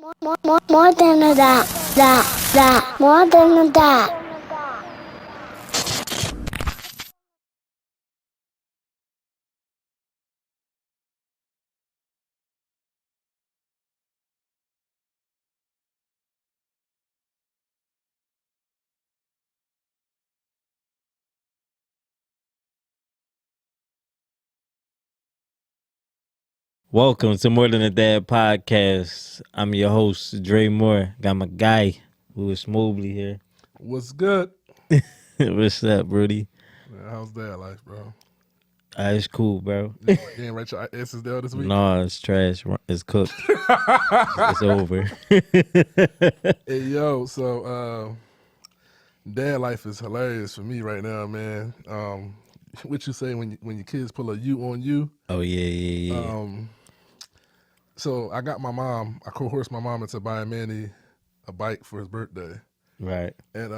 More than a more than a dot. Welcome to More Than a Dad podcast. I'm your host, Dre Moore. Got my guy, Louis Mobley here. What's good? What's up, Rudy? Man, how's that life, bro? It's cool, bro. You ain't write your S's down this week? No, it's trash. It's cooked. It's over. Hey, yo, so dad life is hilarious for me right now, man. What you say when your kids pull a U on you? Oh, yeah. So I got my mom, I coerced my mom into buying Manny a bike for his birthday. Right. And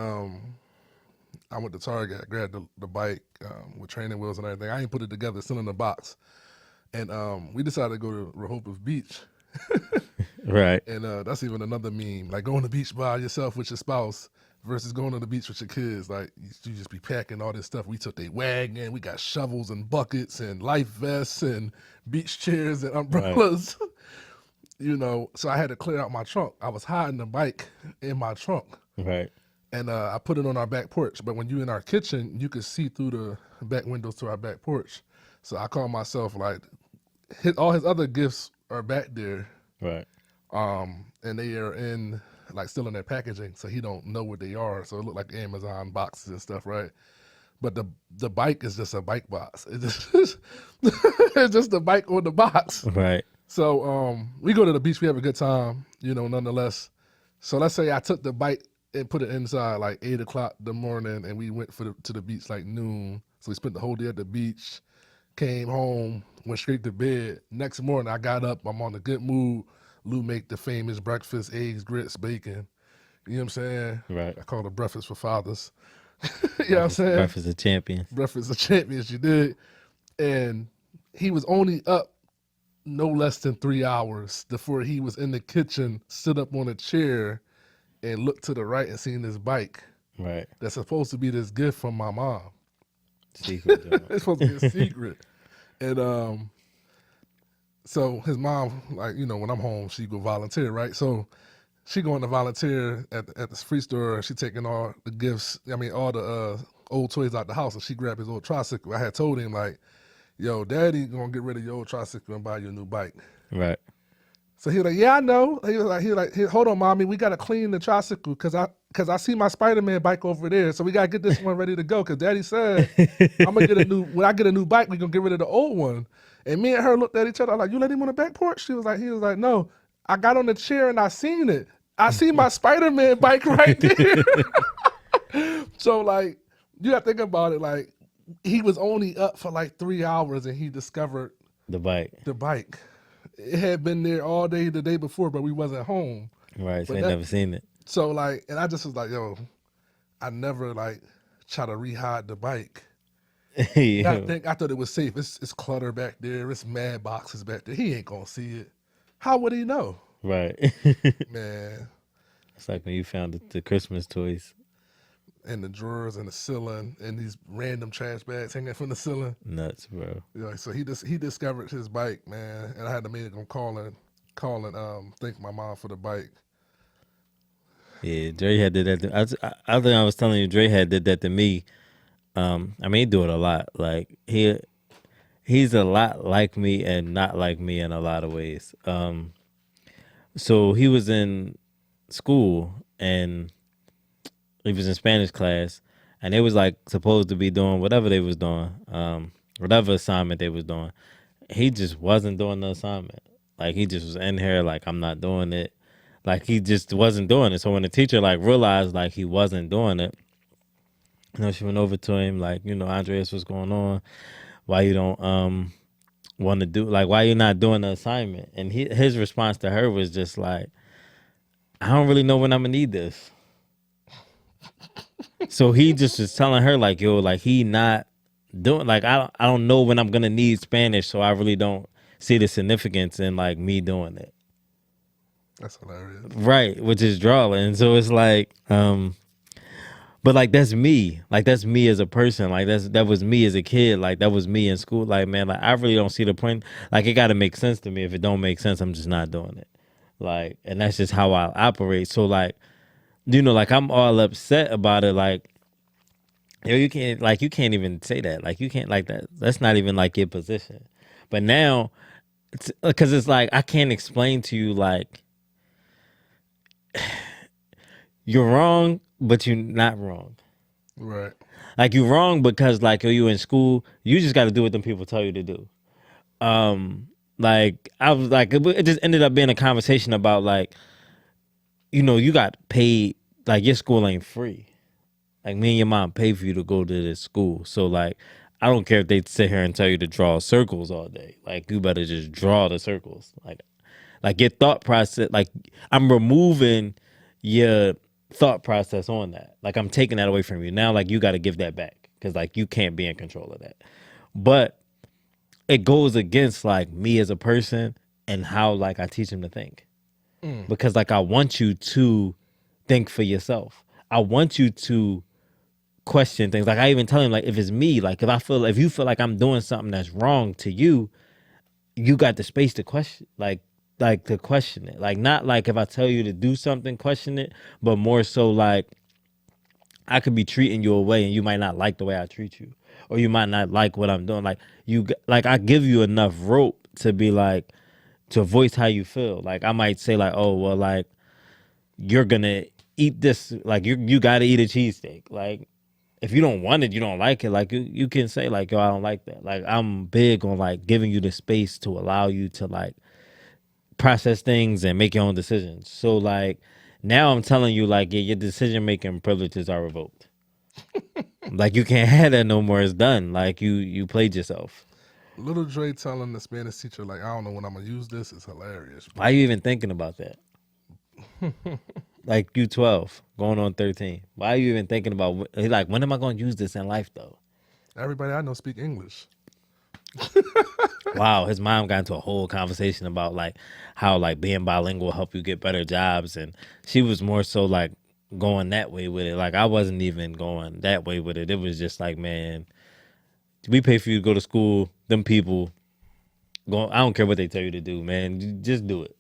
I went to Target, I grabbed the bike with training wheels and everything. I ain't put it together, it's still in the box. And we decided to go to Rehoboth Beach. Right. And that's even another meme. Like going to the beach by yourself with your spouse versus going to the beach with your kids. Like you just be packing all this stuff. We took the wagon. We got shovels and buckets and life vests and beach chairs and umbrellas. So I had to clear out my trunk. I was hiding the bike in my trunk. Right. And I put it on our back porch. But when you in our kitchen, you could see through the back windows to our back porch. So I call myself like, all his other gifts are back there. Right. And they are still in their packaging, so he don't know what they are. So it look like Amazon boxes and stuff, right? But the bike is just a bike box. It's just it's just a bike on the box. Right. So we go to the beach, we have a good time, nonetheless. So let's say I took the bike and put it inside like 8:00 in the morning, and we went to the beach like noon. So we spent the whole day at the beach, came home, went straight to bed. Next morning I got up, I'm on a good mood. Lou make the famous breakfast, eggs, grits, bacon. You know what I'm saying? Right. I call it breakfast for fathers. You know what I'm saying? Breakfast of Champions. Breakfast of champions, you did. And he was only up no less than 3 hours before he was in the kitchen, sit up on a chair and looked to the right and seen this bike Right. that's supposed to be this gift from my mom. Secret. It's supposed to be a secret. And so his mom, like, when I'm home, she go volunteer, right? So she going to volunteer at this free store. She taking all the gifts, all the old toys out the house, and she grabbed his old tricycle. I had told him, like, yo, daddy gonna get rid of your old tricycle and buy you a new bike. Right. So he was like, yeah, I know. He was like, "Here, hold on, mommy, we gotta clean the tricycle because I see my Spider-Man bike over there. So we gotta get this one ready to go. Cause daddy said when I get a new bike, we gonna get rid of the old one. And me and her looked at each other like, you let him on the back porch? He was like, no. I got on the chair and I seen it. I see my Spider-Man bike right there. So like, you gotta think about it. Like, he was only up for like 3 hours and he discovered The bike. the bike. It had been there all day the day before, but we wasn't home. Right. So But I never seen it. So like, and I just was like, yo, I never like try to rehide the bike. Yeah. I thought it was safe. It's clutter back there. It's mad boxes back there. He ain't gonna see it. How would he know? Right. Man, It's like when you found the Christmas toys. and the drawers and the ceiling and these random trash bags hanging from the ceiling. Nuts, bro. So he discovered his bike, man, and I had to make him call and thank my mom for the bike. Yeah, Dre had did that. I think I was telling you, Dre had did that to me. He do it a lot. Like he's a lot like me and not like me in a lot of ways. So he was in school and he was in Spanish class, and they was like supposed to be doing whatever they was doing, whatever assignment they was doing. He just wasn't doing the assignment. Like he just was in here like, I'm not doing it. Like he just wasn't doing it. So when the teacher like realized like he wasn't doing it, she went over to him like, Andreas, what's going on? Why you don't want to do, like, why you not doing the assignment? And his response to her was just like, I don't really know when I'm gonna need this. So he just was telling her like, yo, like he not doing, like, I don't know when I'm gonna need Spanish, so I really don't see the significance in like me doing it. That's hilarious. right, which is drawing. So it's like, but like that's me. Like that's me as a person. Like that was me as a kid. Like that was me in school. Like man, like I really don't see the point. Like it got to make sense to me. If it don't make sense, I'm just not doing it. Like, and that's just how I operate. So like, like I'm all upset about it. Like, you can't even say that. Like you can't like that. That's not even like your position. But now, because it's like I can't explain to you like you're wrong, but you're not wrong. Right. Like you're wrong because like you in school, you just got to do what them people tell you to do. Like I was like it just ended up being a conversation about like, you got paid. Like your school ain't free. Like me and your mom pay for you to go to this school. So like I don't care if they sit here and tell you to draw circles all day. Like you better just draw the circles. Like your thought process, like I'm removing your thought process on that. Like I'm taking that away from you. Now like you got to give that back cuz like you can't be in control of that. But it goes against like me as a person and how like I teach them to think. Because like I want you to think for yourself. I want you to question things. Like I even tell him like if it's me, like if you feel like I'm doing something that's wrong to you, you got the space to question like to question it. Like not like if I tell you to do something, question it, but more so like I could be treating you away and you might not like the way I treat you. Or you might not like what I'm doing. Like I give you enough rope to be like to voice how you feel. Like I might say like, oh well like you're gonna eat this, like you gotta eat a cheesesteak. Like if you don't want it, you don't like it, like you can say like, yo, I don't like that. Like I'm big on like giving you the space to allow you to like process things and make your own decisions. So like now I'm telling you like, yeah, your decision making privileges are revoked. Like you can't have that no more. It's done. Like you played yourself. Little Dre telling the Spanish teacher, like, I don't know when I'm gonna use this is hilarious. Why are you even thinking about that? Like you 12, going on 13. Why are you even thinking about like when am I going to use this in life though? Everybody I know speak English. Wow, his mom got into a whole conversation about like how like being bilingual help you get better jobs, and she was more so like going that way with it. Like I wasn't even going that way with it. It was just like, man, we pay for you to go to school. Them people go. I don't care what they tell you to do, man. You just do it.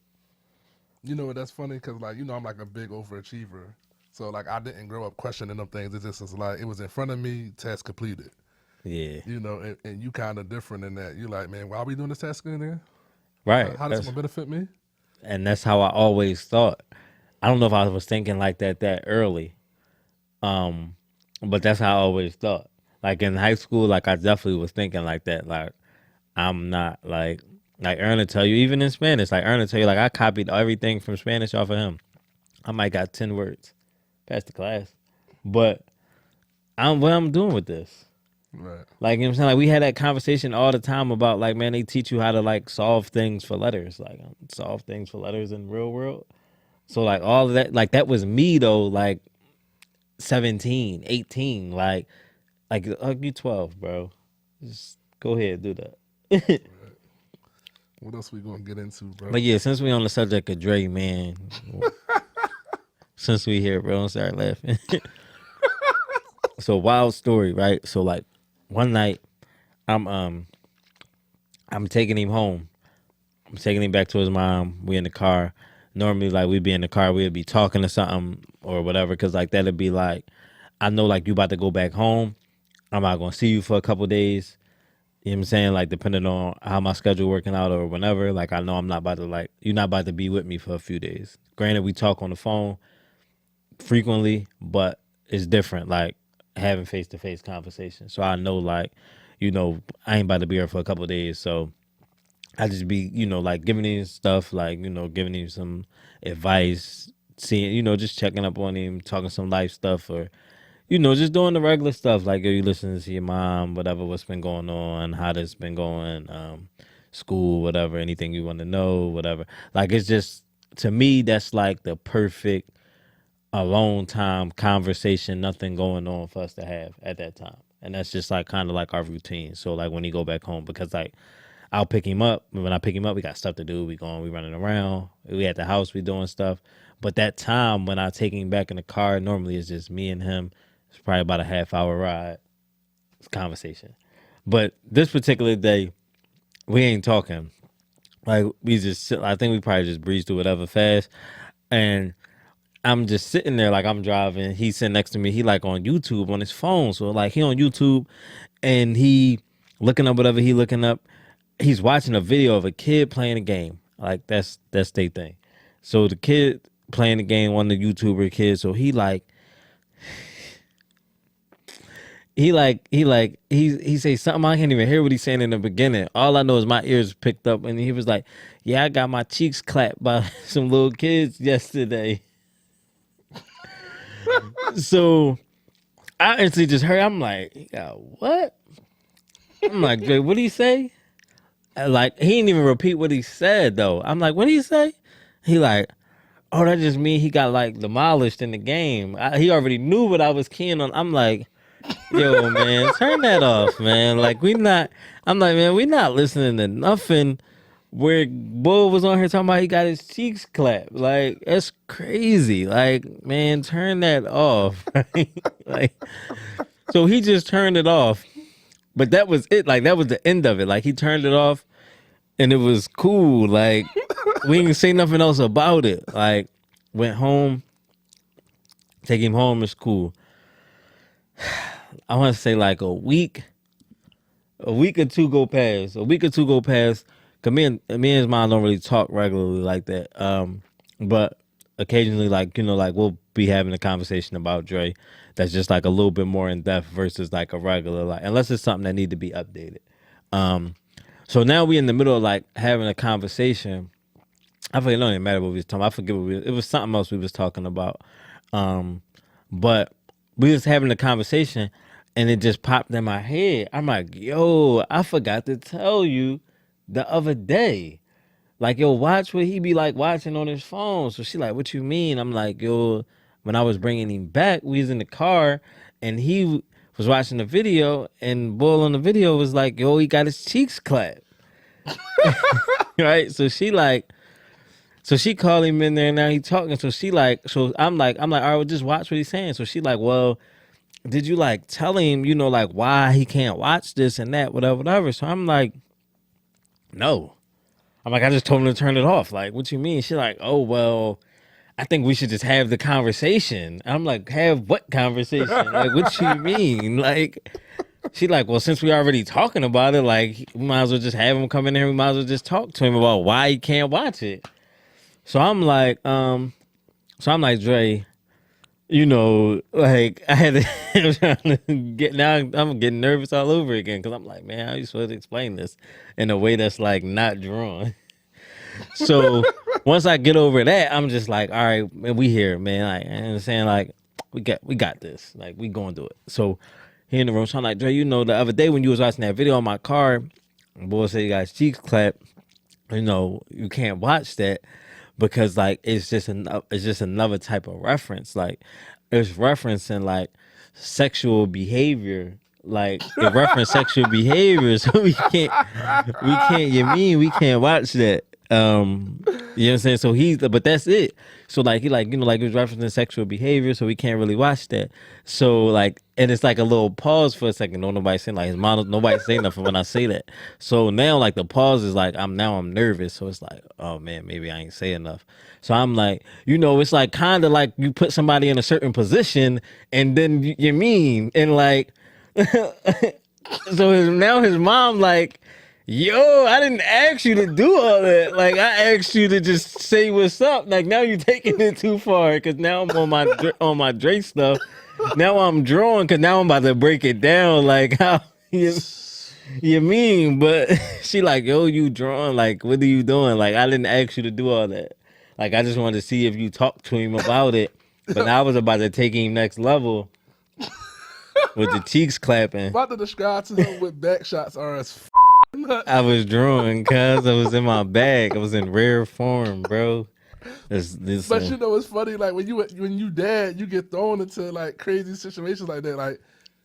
You know what? That's funny because like I'm like a big overachiever. So like I didn't grow up questioning them things. It just was like it was in front of me, test completed. Yeah, And you kind of different in that. You like, man, why are we doing this task in there? right. How does this gonna benefit me? And that's how I always thought. I don't know if I was thinking like that early, but that's how I always thought. Like in high school, like I definitely was thinking like that. Like I'm not like Ern will tell you, even in Spanish, like Ern will tell you, like I copied everything from Spanish off of him. I might got 10 words, passed the class, but what I'm doing with this. Right. Like, you know what I'm saying? Like, we had that conversation all the time about, like, man, they teach you how to, like, solve things for letters. Like, solve things for letters in the real world. So, like, all of that, like, that was me, though, like, 17, 18. Like you 12, bro. Just go ahead, do that. What else we gonna get into, bro? But, yeah, since we on the subject of Dre, man, since we here, bro, don't start laughing. So, wild story, right? So, like, one night, I'm taking him home. I'm taking him back to his mom. We in the car. Normally, like we'd be in the car, we'd be talking to something or whatever, cause like that'd be like, I know like you about to go back home. I'm not gonna see you for a couple days. You know what I'm saying? Like depending on how my schedule working out or whenever. Like I know I'm not about to like you're not about to be with me for a few days. Granted, we talk on the phone frequently, but it's different. Like having face to face conversation. So I know like, I ain't about to be here for a couple of days. So I just be, like giving him stuff, like, giving him some advice, seeing, just checking up on him, talking some life stuff or, just doing the regular stuff. Like, you listening to your mom, whatever, what's been going on, how this been going, school, whatever, anything you want to know, whatever. Like, it's just, to me, that's like the perfect alone time conversation, nothing going on for us to have at that time. And that's just like kind of like our routine. So like when he go back home, because like I'll pick him up. When I pick him up, we got stuff to do. We running around. We at the house, we doing stuff. But that time when I take him back in the car, normally it's just me and him. It's probably about a half-hour ride. It's conversation. But this particular day, we ain't talking. Like, I think we probably just breezed through whatever fast. And I'm just sitting there like I'm driving. He's sitting next to me. He like on YouTube on his phone. So like he on YouTube and he looking up whatever he looking up. He's watching a video of a kid playing a game. Like that's their thing. So the kid playing the game, one of the YouTuber kids. So he say something I can't even hear what he's saying in the beginning. All I know is my ears picked up, and he was like, "Yeah, I got my cheeks clapped by some little kids yesterday." So I instantly just heard. I'm like, "He got what?" I'm like, "Jay, what did he say?" Like he didn't even repeat what he said though. I'm like, "What did he say?" He like, "Oh, that just mean he got like demolished in the game." He already knew what I was keying on. I'm like, "Yo, man, turn that off, man. Like I'm like, man, we not listening to nothing where Bull was on here talking about he got his cheeks clapped. Like, that's crazy. Like, man, turn that off." Like, so he just turned it off. But that was it. Like, that was the end of it. Like, he turned it off and it was cool. Like, we didn't say nothing else about it. Like, went home, take him home, it's cool. I want to say like a week or two go past. Cause me and his mom don't really talk regularly like that. But occasionally, like, you know, like we'll be having a conversation about Dre that's just like a little bit more in depth versus like a regular, like, unless it's something that need to be updated. So now we in the middle of like having a conversation. I forget, it don't even matter what we was talking about. I forget it was something else we was talking about. But we was having a conversation and it just popped in my head. I'm like, "Yo, I forgot to tell you the other day. Like, yo, watch what he be like watching on his phone." So she like, "What you mean?" I'm like, "Yo, when I was bringing him back, we was in the car and he was watching the video and Bull on the video was like, yo, he got his cheeks clapped." Right? So she called him in there and now he talking. So I'm like, all right, well, just watch what he's saying. So she like, "Well, did you like tell him, you know, like why he can't watch this and that, whatever. So I'm like, "No." I'm like, "I just told him to turn it off." Like, "What you mean?" She like, "Oh, well, I think we should just have the conversation." I'm like, "Have what conversation?" Like, "What you mean?" Like, she like, "Well, since we already talking about it, like, we might as well just have him come in here. We might as well just talk to him about why he can't watch it." So I'm like, "Dre, you know, like I had to, I'm trying to I'm getting nervous all over again because I'm like, man, how you supposed to explain this in a way that's like not drawn?" So once I get over that, I'm just like, "All right, man, we here, man." Like, I understand, like, we got this. Like, we going through it. So he in the room, so I'm like, "Dre, you know, the other day when you was watching that video on my car, boy said you got his cheeks clapped. You know, you can't watch that because like it's just another type of reference. Like, it's referencing like sexual behavior." Like, it reference sexual behavior, so we can't. You mean we can't watch that? You know what I'm saying? So but that's it. So like he like, you know, like he was referencing sexual behavior, so we can't really watch that. So like, and it's like a little pause for a second. No, nobody saying like his mom. Nobody saying nothing when I say that. So now like the pause is like I'm nervous. So it's like, oh man, maybe I ain't say enough. So I'm like, you know, it's like kind of like you put somebody in a certain position and then you mean and like. So now his mom like, "Yo, I didn't ask you to do all that. Like, I asked you to just say what's up. Like, now you're taking it too far because now I'm on my Drake stuff. Now I'm drawing because now I'm about to break it down. Like, how you mean?" But she like, "Yo, you drawing? Like, what are you doing? Like, I didn't ask you to do all that. Like, I just wanted to see if you talked to him about it. But now I was about to take him next level." With the cheeks clapping. About to describe to him what back shots are as nuts. I was drawing cause I was in my bag. I was in rare form, bro. But you know it's funny, like when you dad, you get thrown into like crazy situations like that.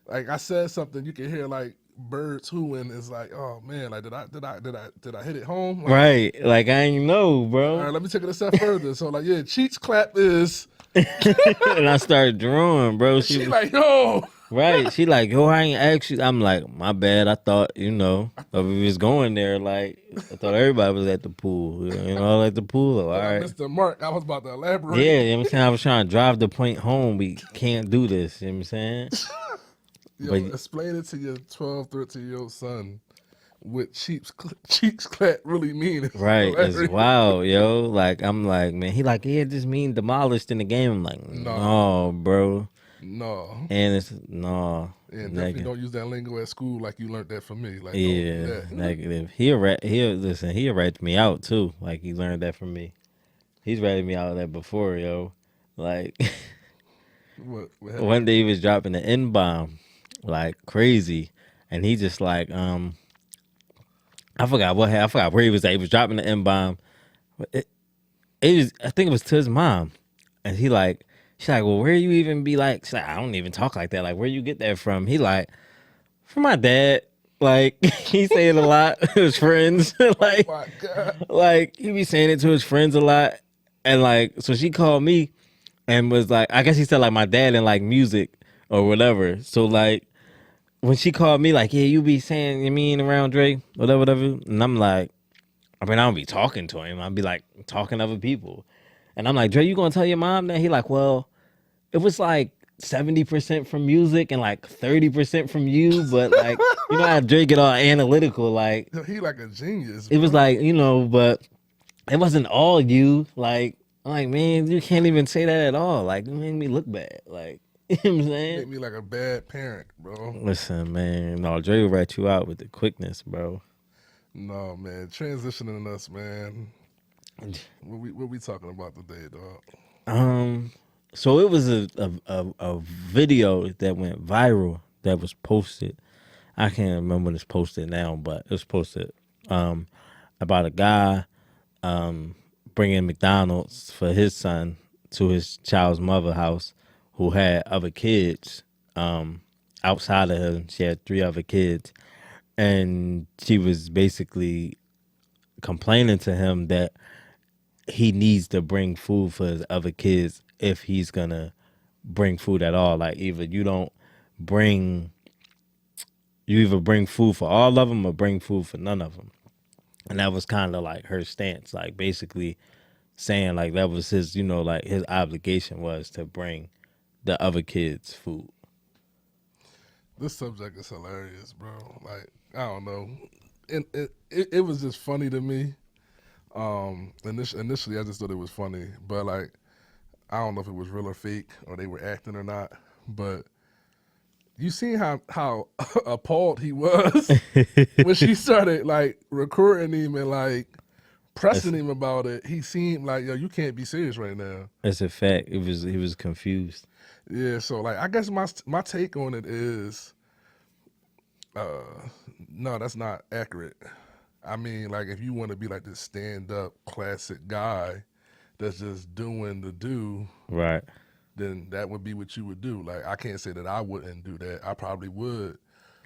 Like I said something, you can hear like birds hooing is like, oh man, like did I hit it home? Like, Right. Like I ain't know, all bro. right, let me take it a step further. So like, yeah, cheeks clap is And I started drawing, bro. she like, yo, Right. She like, yo, I ain't asked you. I'm like, my bad. I thought, if we was going there, like, I thought everybody was at the pool. At the pool. All right. Mr. Mark, I was about to elaborate. Yeah, you know what I'm saying? I was trying to drive the point home. We can't do this. You know what I'm saying? Yo, But- explain it to your 12, 13-year-old son what cheeks clap really mean. Right. It's wild, yo. Like, I'm like, man, he like, yeah, it just mean demolished in the game. I'm like, no, bro. No. And it's, no. And definitely don't use that lingo at school like you learned that from me. Like, don't do Yeah, that. negative. He'll rat me out too. Like he learned that from me. He's ratted me out of that before, yo. Like What happened? one day he was dropping the N bomb, like crazy, and he just like I forgot where he was at. He was dropping the N bomb. I think it was to his mom, and she's like, well, where you even be like? She's like, I don't even talk like that. Like, where you get that from? He like, from my dad. Like he say it a lot to his friends. Like, Oh my God. like he be saying it to his friends a lot, and like so she called me and was like, I guess he said like my dad and like music or whatever. So like when she called me like, yeah, you be saying you mean around Dre, whatever, and I'm like, I mean I don't be talking to him. I'll be like talking to other people, and I'm like, Dre, you gonna tell your mom that? He like, well, it was like 70% from music and like 30% from you, but like you know how Dre get all analytical, like. He like a genius. It was bro. like, but it wasn't all you. Like, I'm like, man, you can't even say that at all. Like, it made me look bad. Like, you know what I'm Make saying? me like a bad parent, bro. Listen, man, no, Dre will rat you out with the quickness, bro. No, man. Transitioning us, man. What we talking about today, dog? So it was a video that went viral that was posted. I can't remember when it's posted now, but it was posted about a guy bringing McDonald's for his son to his child's mother house who had other kids outside of him. She had 3 other kids, and she was basically complaining to him that he needs to bring food for his other kids if he's gonna bring food at all. Like either you either bring food for all of them or bring food for none of them. And that was kind of like her stance, like basically saying like that was his, like his obligation was to bring the other kids food. This subject is hilarious, bro. Like, I don't know. And it was just funny to me. Initially, I just thought it was funny. But, like, I don't know if it was real or fake or they were acting or not. But you seen how appalled he was when she started, like, recording him and, like, pressing him about it. He seemed like, yo, you can't be serious right now. That's a fact. He was confused. Yeah, so like I guess my take on it is, no, that's not accurate. I mean, like if you want to be like this stand up classic guy that's just doing the do, Right. then that would be what you would do. Like I can't say that I wouldn't do that. I probably would.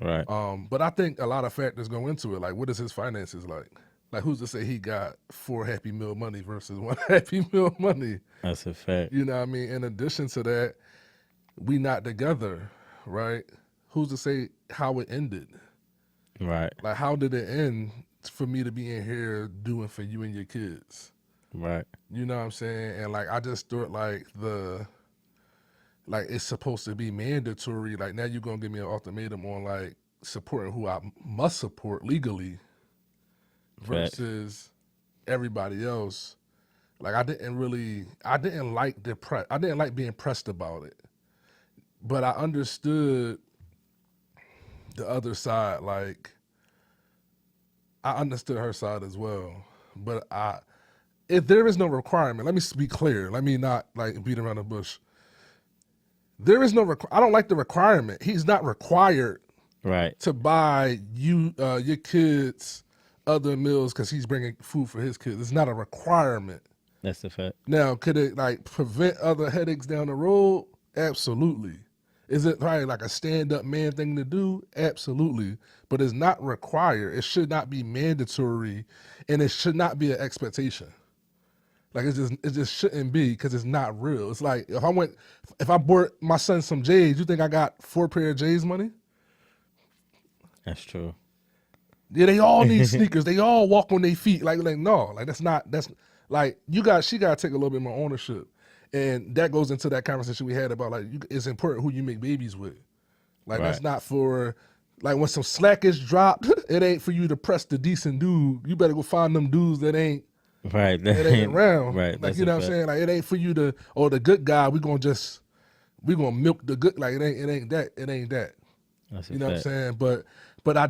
Right. But I think a lot of factors go into it. Like what is his finances like? Like who's to say he got 4 Happy Meal money versus 1 Happy Meal money? That's a fact. You know what I mean? In addition to that, we not together, right? Who's to say how it ended? Right. Like, how did it end for me to be in here doing for you and your kids? Right. You know what I'm saying? And like, I just thought like it's supposed to be mandatory. Like now you're gonna give me an ultimatum on like supporting who I must support legally versus everybody else. Like I didn't like being pressed about it. But I understood the other side. Like, I understood her side as well. But if there is no requirement, let me be clear. Let me not like beat around the bush. There is no I don't like the requirement. He's not required Right. to buy you your kids other meals because he's bringing food for his kids. It's not a requirement. That's a fact. Now, could it like prevent other headaches down the road? Absolutely. Is it probably like a stand-up man thing to do? Absolutely. But it's not required. It should not be mandatory, and it should not be an expectation. Like it just shouldn't be because it's not real. It's like if I bought my son some J's, you think I got 4 pair of J's money? That's true. Yeah, they all need sneakers. They all walk on their feet. Like no, like that's like she got to take a little bit more ownership, and that goes into that conversation we had about like it's important who you make babies with. Like that's not for like when some slack is dropped, it ain't for you to press the decent dude. You better go find them dudes that ain't right. that ain't around. Right. Like you know what I'm saying? Like it ain't for you to the good guy. We gonna milk the good. Like it ain't that. That's You know what I'm saying? But I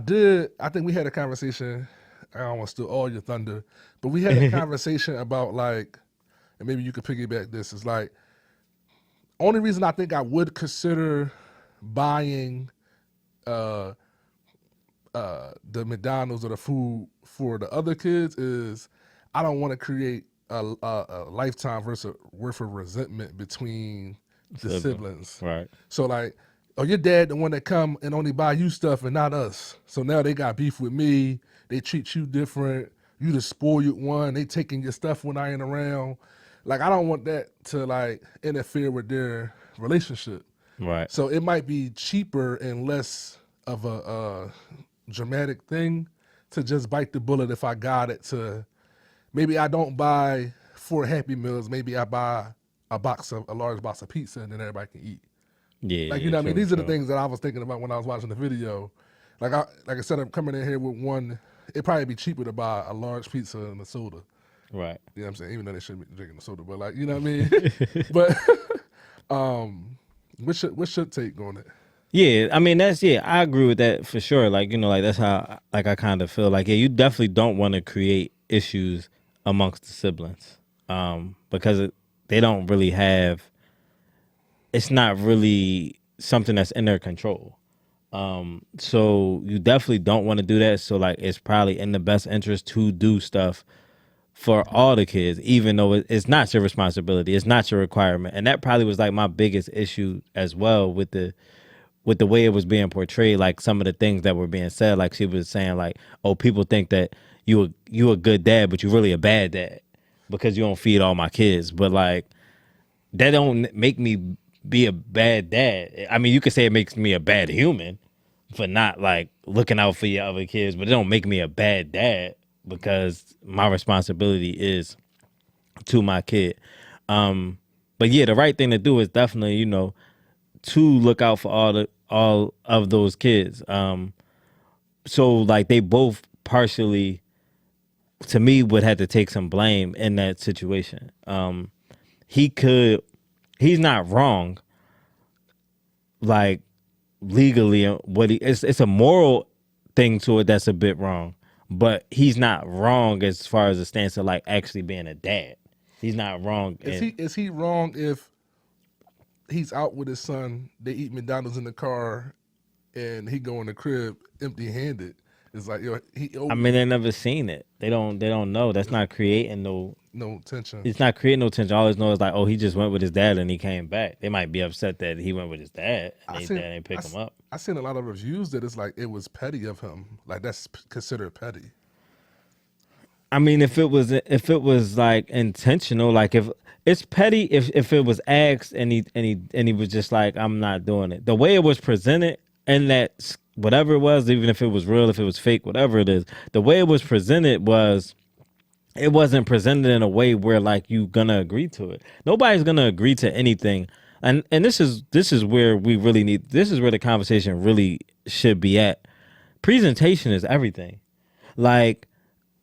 think we had a conversation. I don't want to steal all your thunder, but we had a conversation about like, and maybe you could piggyback this. Is like, only reason I think I would consider buying the McDonald's or the food for the other kids is I don't want to create a lifetime worth of resentment between the siblings. Right. So like, oh, your dad the one that come and only buy you stuff and not us. So now they got beef with me. They treat you different. You the spoiled one. They taking your stuff when I ain't around. Like I don't want that to like interfere with their relationship. Right. So it might be cheaper and less of a dramatic thing to just bite the bullet if I got it to. Maybe I don't buy 4 Happy Meals. Maybe I buy a large box of pizza and then everybody can eat. Yeah. Like, you know what I mean? These are the things that I was thinking about when I was watching the video. Like I said, I'm coming in here with one, it'd probably be cheaper to buy a large pizza and a soda. Right. You know what I'm saying? Even though they shouldn't be drinking the soda, but like, you know what I mean? But what's your take on it? Yeah, I mean I agree with that for sure. Like, you know, like that's how like I kind of feel like you definitely don't want to create issues amongst the siblings. Because they don't really have it's not really something that's in their control. So you definitely don't want to do that. So like it's probably in the best interest to do stuff for all the kids, even though it's not your responsibility, it's not your requirement. And that probably was like my biggest issue as well with the way it was being portrayed, like some of the things that were being said. Like she was saying like, oh, people think that you a good dad, but you're really a bad dad because you don't feed all my kids. But like that don't make me be a bad dad. I mean, you could say it makes me a bad human for not like looking out for your other kids, but it don't make me a bad dad because my responsibility is to my kid. But yeah, the right thing to do is definitely, you know, to look out for all of those kids. So like they both partially, to me, would have to take some blame in that situation. He's not wrong. Like legally, it's a moral thing to it that's a bit wrong, but he's not wrong as far as the stance of like actually being a dad. He's not wrong. Is he wrong if he's out with his son, they eat McDonald's in the car, and he go in the crib empty-handed? It's like, yo, I mean, they never seen it. They don't know. That's not creating no tension. It's not creating no tension. All they know is like, oh, he just went with his dad and he came back. They might be upset that he went with his dad and his dad ain't pick him up. I seen a lot of reviews that it's like it was petty of him. Like that's considered petty. I mean, if it was like intentional, like if it's petty, if it was asked and he was just like, I'm not doing it. The way it was presented and that whatever it was, even if it was real, if it was fake, whatever it is, the way it was presented was, it wasn't presented in a way where like you gonna agree to it. Nobody's gonna agree to anything. And this is where we really need, this is where the conversation really should be at. Presentation is everything. Like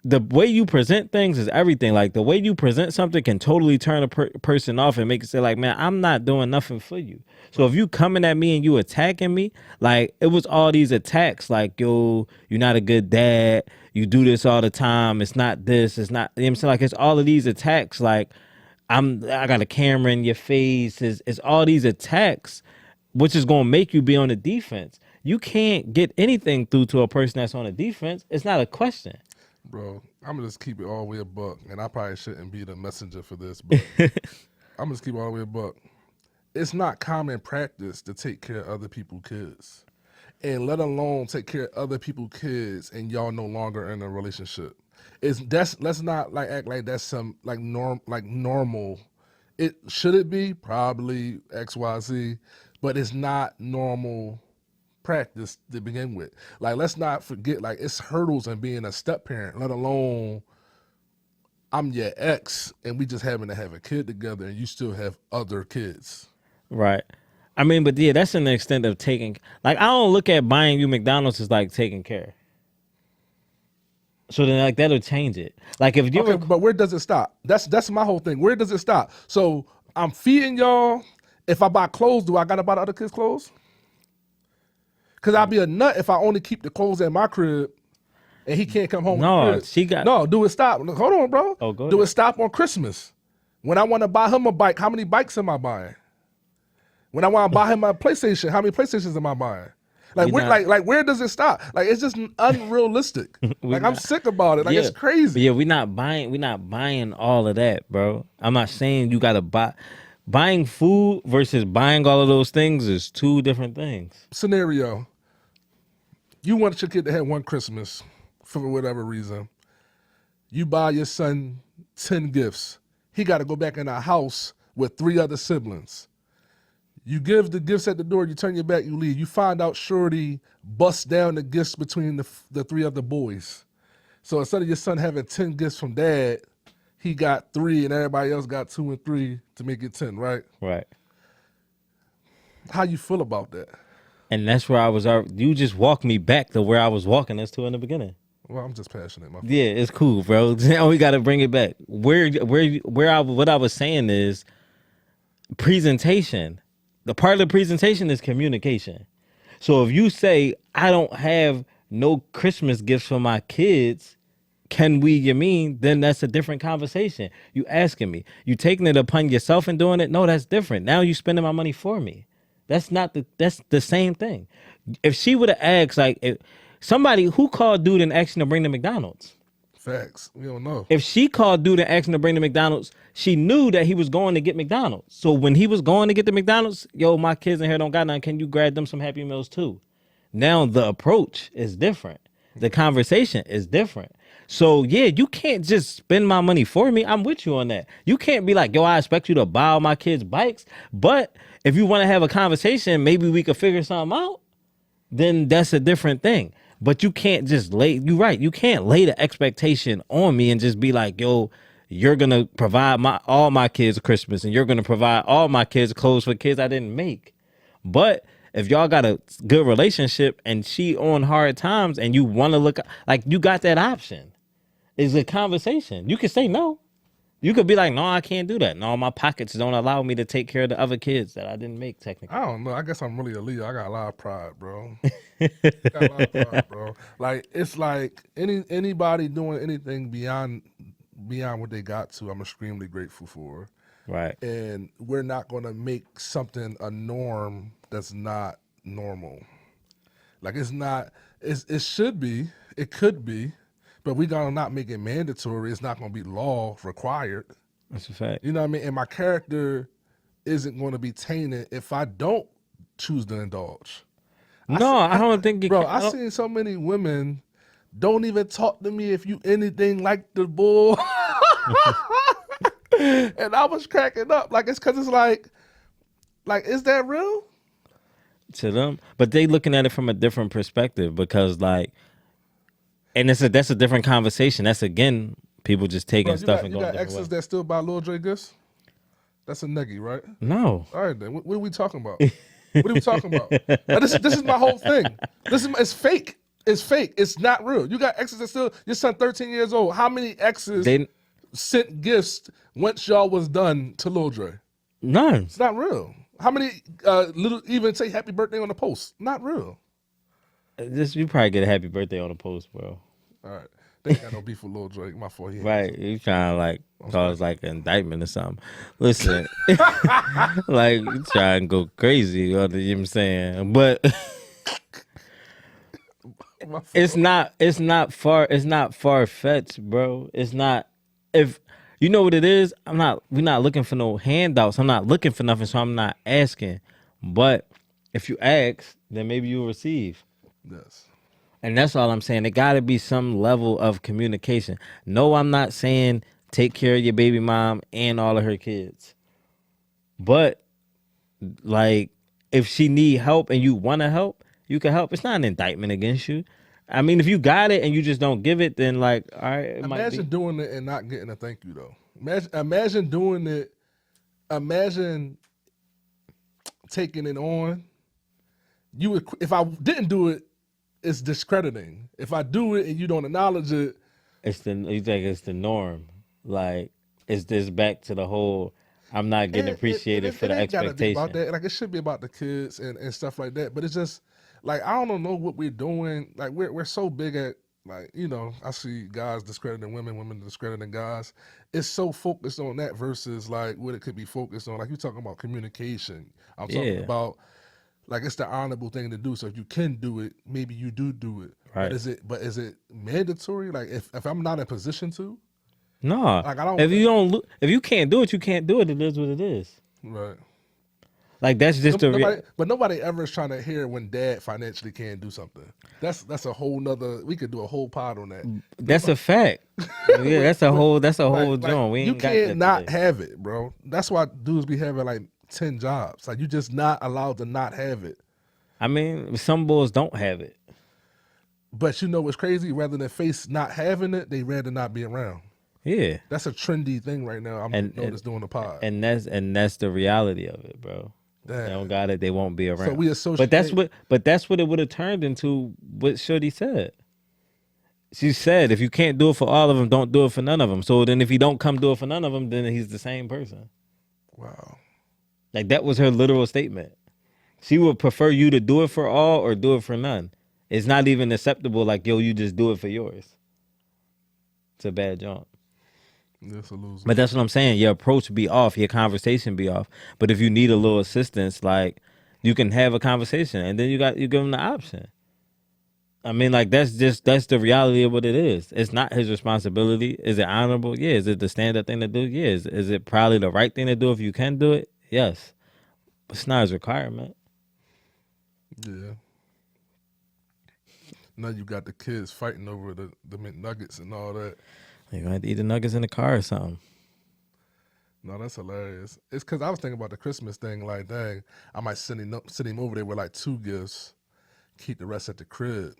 the way you present things is everything. Like the way you present something can totally turn a person off and make it say like, man, I'm not doing nothing for you. So if you coming at me and you attacking me, like it was all these attacks like, yo, you're not a good dad. You do this all the time. It's not this. It's not, you know what I'm saying? Like it's all of these attacks. Like I got a camera in your face. It's all these attacks, which is going to make you be on the defense. You can't get anything through to a person that's on the defense. It's not a question. Bro, I'm gonna just keep it all the way a buck, and I probably shouldn't be the messenger for this, but I'm gonna just keep it all the way a buck. it's not common practice to take care of other people's kids, and let alone take care of other people's kids, and y'all no longer in a relationship. Let's not like act like that's some like normal. It should it be probably XYZ, but it's not normal practice to begin with. Like let's not forget like it's hurdles in being a step parent, let alone I'm your ex and we just happen to have a kid together and you still have other kids. Right. I mean, but yeah, that's an extent of taking. Like, I don't look at buying you McDonald's as like taking care. So then, like, that'll change it. Like, if you Okay, but where does it stop? That's my whole thing. Where does it stop? So I'm feeding y'all. If I buy clothes, do I gotta buy the other kids' clothes? Cause I'll be a nut if I only keep the clothes at my crib and he can't come home. No, with the crib. she got- no. Do it stop? Look, hold on, bro. Oh, go Do ahead. it stop on Christmas? When I want to buy him a bike, how many bikes am I buying? When I want to buy him a PlayStation, how many PlayStations am I buying? Like We where, not- like where does it stop? Like it's just unrealistic. Like I'm not- sick about it. Like it's But crazy. yeah, we're not buying all of that, bro. I'm not saying you gotta buy. Buying food versus buying all of those things is two different things. Scenario: you want your kid to have one Christmas for whatever reason. You buy your son 10 gifts. He got to go back in the house with 3 other siblings. You give the gifts at the door, you turn your back, you leave. You find out Shorty busts down the gifts between the 3 other boys. So instead of your son having 10 gifts from dad, he got 3 and everybody else got 2 and 3 to make it 10, right? Right. How you feel about that? And that's where I was. You just walked me back to where I was walking us to in the beginning. Well, I'm just passionate, my friend. Yeah, it's cool, bro. Now we got to bring it back. What I was saying is presentation. The part of the presentation is communication. So if you say I don't have no Christmas gifts for my kids, then that's a different conversation. You asking me, you taking it upon yourself and doing it. No, that's different. Now you spending my money for me. That's the same thing. If she would have asked, like, if somebody who called dude and asked him to bring to McDonald's. Facts. We don't know. If she called dude and asked him to bring to McDonald's, she knew that he was going to get McDonald's. So when he was going to get the McDonald's, yo, my kids in here don't got none. Can you grab them some Happy Meals too? Now the approach is different. The conversation is different. So yeah, you can't just spend my money for me. I'm with you on that. You can't be like, yo, I expect you to buy all my kids bikes. But if you want to have a conversation, maybe we could figure something out. Then that's a different thing. But you can't just you're right. You can't lay the expectation on me and just be like, yo, you're going to provide all my kids Christmas and you're going to provide all my kids clothes for kids I didn't make. But if y'all got a good relationship and she on hard times and you want to look like you got that option, it's a conversation. You can say no. You could be like, no, I can't do that. No, my pockets don't allow me to take care of the other kids that I didn't make technically. I don't know. I guess I'm really a Leo. I got a lot of pride, bro. Got a lot of pride, bro. Like it's like anybody doing anything beyond what they got to, I'm extremely grateful for. Right. And we're not gonna make something a norm that's not normal. Like it's not. It should be. It could be. But we gotta not make it mandatory. It's not gonna be law required. That's a fact. You know what I mean? And my character isn't going to be tainted if I don't choose to indulge. No, I don't think you Bro, can. I seen so many women don't even talk to me if you anything like the bull. And I was cracking up. Like, it's because it's like, is that real? To them, but they looking at it from a different perspective because like, and that's a different conversation. That's again, people just taking Bro, stuff and you going got different exes ways. that still buy Lil Dre gifts? That's a neggy, right? No, All right, then. What are we talking about? What are we talking about? Now, this is my whole thing. It's fake. It's fake. It's not real. You got exes that still, your son 13 years old. How many exes they sent gifts once y'all was done to Lil Dre? none. It's not real. How many little even say happy birthday on the post? Not real. Just you probably get a happy birthday on the post, bro. All right. They ain't got no beef with Lil Dre. My fault. Right? You trying to like cause like an indictment or something. Listen, like you trying to go crazy. You know what I'm saying? But My fault. it's not far fetched, bro. It's not. If You know what it is? We're not looking for no handouts. I'm not looking for nothing, so I'm not asking. But if you ask, then maybe you'll receive. Yes. And that's all I'm saying. There got to be some level of communication. No, I'm not saying take care of your baby mom and all of her kids. But like, if she need help and you want to help, you can help. It's not an indictment against you. I mean, if you got it and you just don't give it, then like, all right, it might Imagine be. doing it and not getting a thank you though. Imagine doing it. Imagine taking it on. You would, if I didn't do it, it's discrediting. If I do it and you don't acknowledge it, You think it's the norm? Like, is this back to the whole? I'm not getting appreciated for the ain't gotta be about expectation. that. Like it should be about the kids and stuff like that. But it's just like I don't know what we're doing. Like we're so big at like, you know, I see guys discrediting women, women discrediting guys. It's so focused on that versus like what it could be focused on. Like you're talking about communication. I'm talking Yeah, about like it's the honorable thing to do. So if you can do it, maybe you do it. right. But is it mandatory? Like if I'm not in position to, No, like I don't if you don't, if you can't do it, you can't do it. It is what it is. right. Like that's just the But nobody ever is trying to hear when dad financially can't do something. That's a whole nother. We could do a whole pod on that. that's a fact. Yeah, that's a whole Like, joint. We you ain't got can't that not today. have it, bro. That's why dudes be having like 10 jobs. Like you just not allowed to not have it. I mean, some bulls don't have it. But you know what's crazy? Rather than face not having it, they rather not be around. Yeah, That's a trendy thing right now. I'm noticing doing the pod. and that's the reality of it, bro. They Damn. don't got it. They won't be around. So we associate. But that's what it would have turned into. What Shorty said. She said, if you can't do it for all of them, don't do it for none of them. So then, if you don't come do it for none of them, then he's the same person. Wow. Like that was her literal statement. She would prefer you to do it for all or do it for none. It's not even acceptable. Like yo, you just do it for yours. It's a bad jump. That's a loser. But that's what I'm saying. Your approach be off. Your conversation be off. But if you need a little assistance, like you can have a conversation, and then you give him the option. I mean, like that's the reality of what it is. It's not his responsibility. Is it honorable? Yeah. Is it the stand-up thing to do? Yeah. Is it probably the right thing to do if you can do it? Yes. But it's not his requirement. Yeah. Now you got the kids fighting over the McNuggets and all that. You're gonna have to eat the nuggets in the car or something. No, that's hilarious. It's because I was thinking about the Christmas thing. Like, dang, I might send him over there with like 2 gifts, keep the rest at the crib.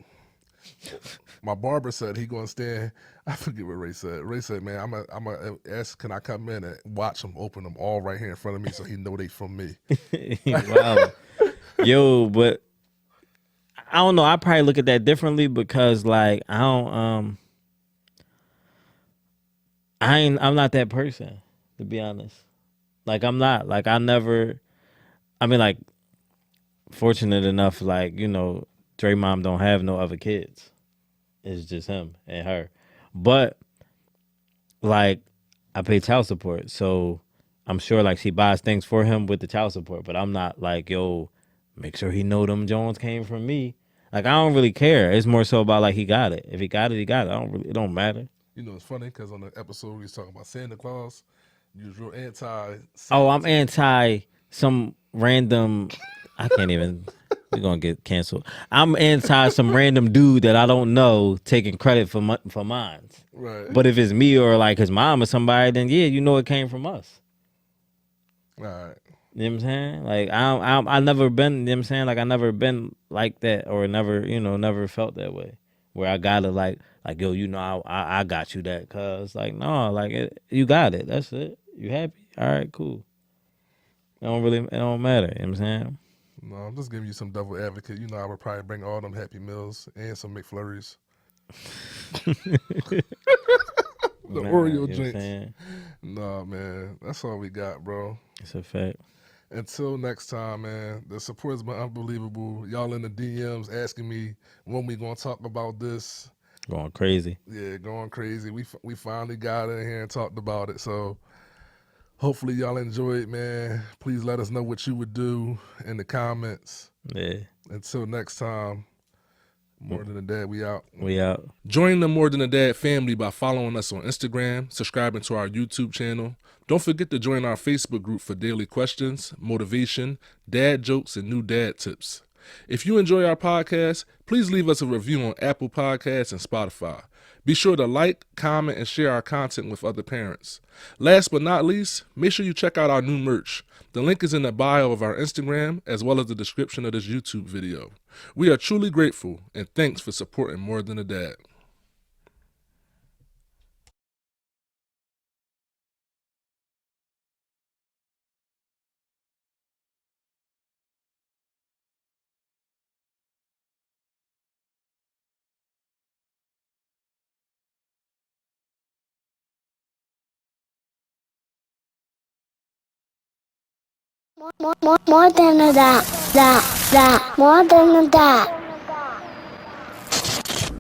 My barber said he gonna stand. I forget what Ray said. Ray said, "Man, I'm a ask, can I come in and watch them open them all right here in front of me so he know they from me." Wow. Yo, but I don't know. I probably look at that differently because like I'm not that person, to be honest. Like I'm not. Like I mean like fortunate enough, like, you know, Dre mom don't have no other kids. It's just him and her. But like I pay child support, so I'm sure like she buys things for him with the child support, but I'm not like, yo, make sure he know them Jones came from me. Like I don't really care. It's more so about like he got it. If he got it, he got it. It don't matter. You know, it's funny because on the episode we was talking about Santa Claus. You was real anti. Oh, I'm anti some random. I can't even. We're gonna get canceled. I'm anti some random dude that I don't know taking credit for mine. Right. But if it's me or like his mom or somebody, then yeah, you know it came from us. All right. You know what I'm saying? Like I never been. You know what I'm saying? Like I never been like that or never felt that way. Where I gotta like yo, you know, I got you that, cause like no, like you got it. That's it. You happy? All right, cool. It don't matter. You know what I'm saying? No, I'm just giving you some double advocate. You know, I would probably bring all them Happy Meals and some McFlurries. The Oreo you know what I'm drinks. saying? Nah, man, that's all we got, bro. It's a fact. Until next time, man. The support has been unbelievable. Y'all in the DMs asking me when we gonna talk about this. Going crazy. Yeah, going crazy. We finally got in here and talked about it. So hopefully y'all enjoy it, man. Please let us know what you would do in the comments. Yeah. Until next time, More Than a Dad, we out. We out. Join the More Than a Dad family by following us on Instagram, subscribing to our YouTube channel. Don't forget to join our Facebook group for daily questions, motivation, dad jokes, and new dad tips. If you enjoy our podcast, please leave us a review on Apple Podcasts and Spotify. Be sure to like, comment, and share our content with other parents. Last but not least, make sure you check out our new merch. The link is in the bio of our Instagram as well as the description of this YouTube video. We are truly grateful, and thanks for supporting More Than a Dad. More than a dad. More than a dad.